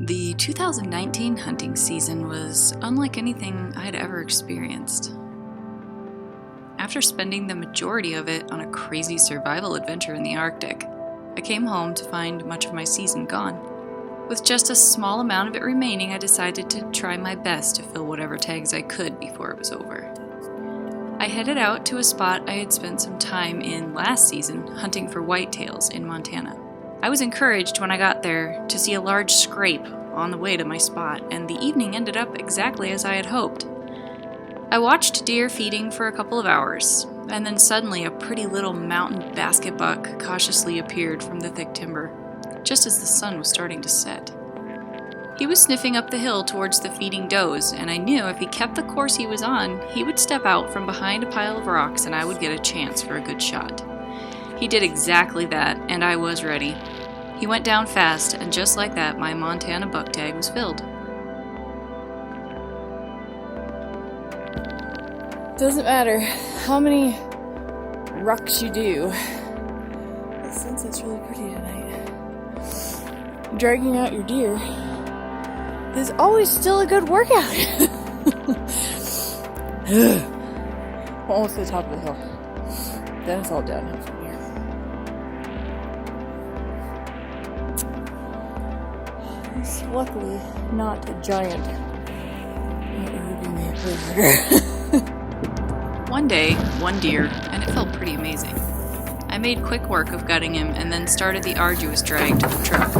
The 2019 hunting season was unlike anything I had ever experienced. After spending the majority of it on a crazy survival adventure in the Arctic, I came home to find much of my season gone. With just a small amount of it remaining, I decided to try my best to fill whatever tags I could before it was over. I headed out to a spot I had spent some time in last season hunting for whitetails in Montana. I was encouraged when I got there to see a large scrape on the way to my spot, and the evening ended up exactly as I had hoped. I watched deer feeding for a couple of hours, and then suddenly a pretty little mountain basket buck cautiously appeared from the thick timber, just as the sun was starting to set. He was sniffing up the hill towards the feeding does, and I knew if he kept the course he was on, he would step out from behind a pile of rocks and I would get a chance for a good shot. He did exactly that, and I was ready. He went down fast, and just like that, my Montana buck tag was filled. Doesn't matter how many rucks you do. The sunset's really pretty tonight. Dragging out your deer is always still a good workout. Almost to the top of the hill. Then it's all downhill from here. It's luckily not a giant. It would be made harder. One day, one deer, and it felt pretty amazing. I made quick work of gutting him and then started the arduous drag to the truck.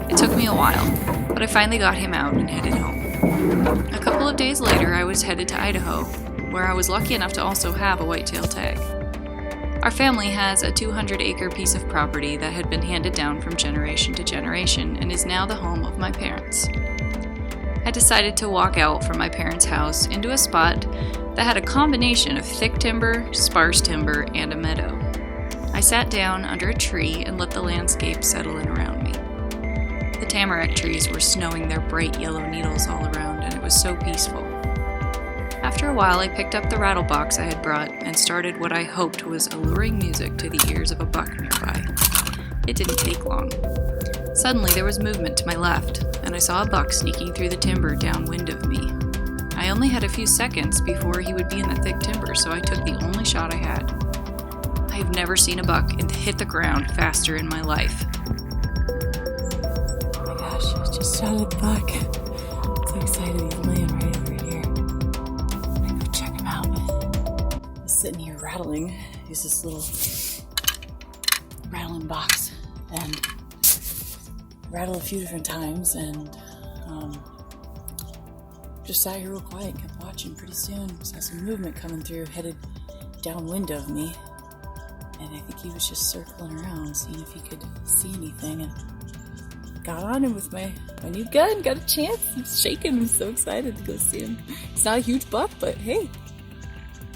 It took me a while, but I finally got him out and headed home. A couple of days later, I was headed to Idaho, where I was lucky enough to also have a whitetail tag. Our family has a 200-acre piece of property that had been handed down from generation to generation and is now the home of my parents. I decided to walk out from my parents' house into a spot that had a combination of thick timber, sparse timber, and a meadow. I sat down under a tree and let the landscape settle in around me. The tamarack trees were snowing their bright yellow needles all around, and it was so peaceful. After a while, I picked up the rattle box I had brought and started what I hoped was alluring music to the ears of a buck nearby. It didn't take long. Suddenly, there was movement to my left, and I saw a buck sneaking through the timber downwind of me. I only had a few seconds before he would be in the thick timber, so I took the only shot I had. I have never seen a buck hit the ground faster in my life. Oh my gosh, I just shot a buck. I'm so excited, he's laying right over here. I'm gonna go check him out. He's sitting here rattling. He's this little rattling box, and rattled a few different times, and just sat here real quiet, kept watching. Pretty soon, saw some movement coming through, headed downwind of me, and I think he was just circling around, seeing if he could see anything, and got on him with my new gun. Got a chance. I'm shaking. I'm so excited to go see him. It's not a huge buck, but hey,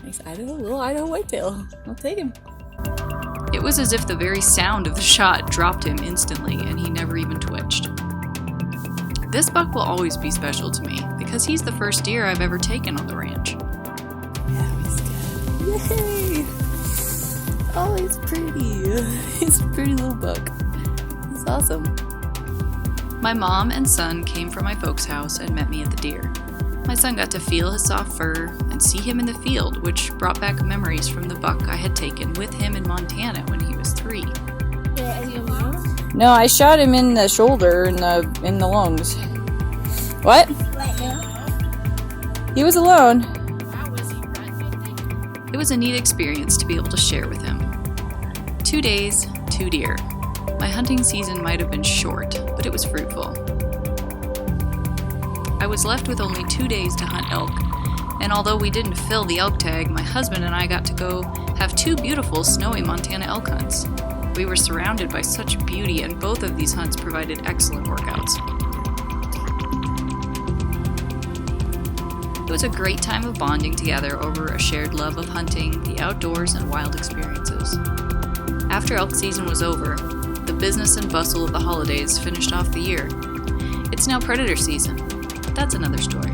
nice little Idaho whitetail. I'll take him. It was as if the very sound of the shot dropped him instantly, and he never even twitched. This buck will always be special to me, because he's the first deer I've ever taken on the ranch. Yeah, he's good. Yay! Oh, he's pretty. He's a pretty little buck. He's awesome. My mom and son came from my folks' house and met me at the deer. My son got to feel his soft fur and see him in the field, which brought back memories from the buck I had taken with him in Montana when he was 3. No, I shot him in the shoulder, in the lungs. What? He was alone. It was a neat experience to be able to share with him. 2 days, 2 deer. My hunting season might have been short, but it was fruitful. I was left with only 2 days to hunt elk, and although we didn't fill the elk tag, my husband and I got to go have 2 beautiful snowy Montana elk hunts. We were surrounded by such beauty, and both of these hunts provided excellent workouts. It was a great time of bonding together over a shared love of hunting, the outdoors, and wild experiences. After elk season was over, the business and bustle of the holidays finished off the year. It's now predator season, but that's another story.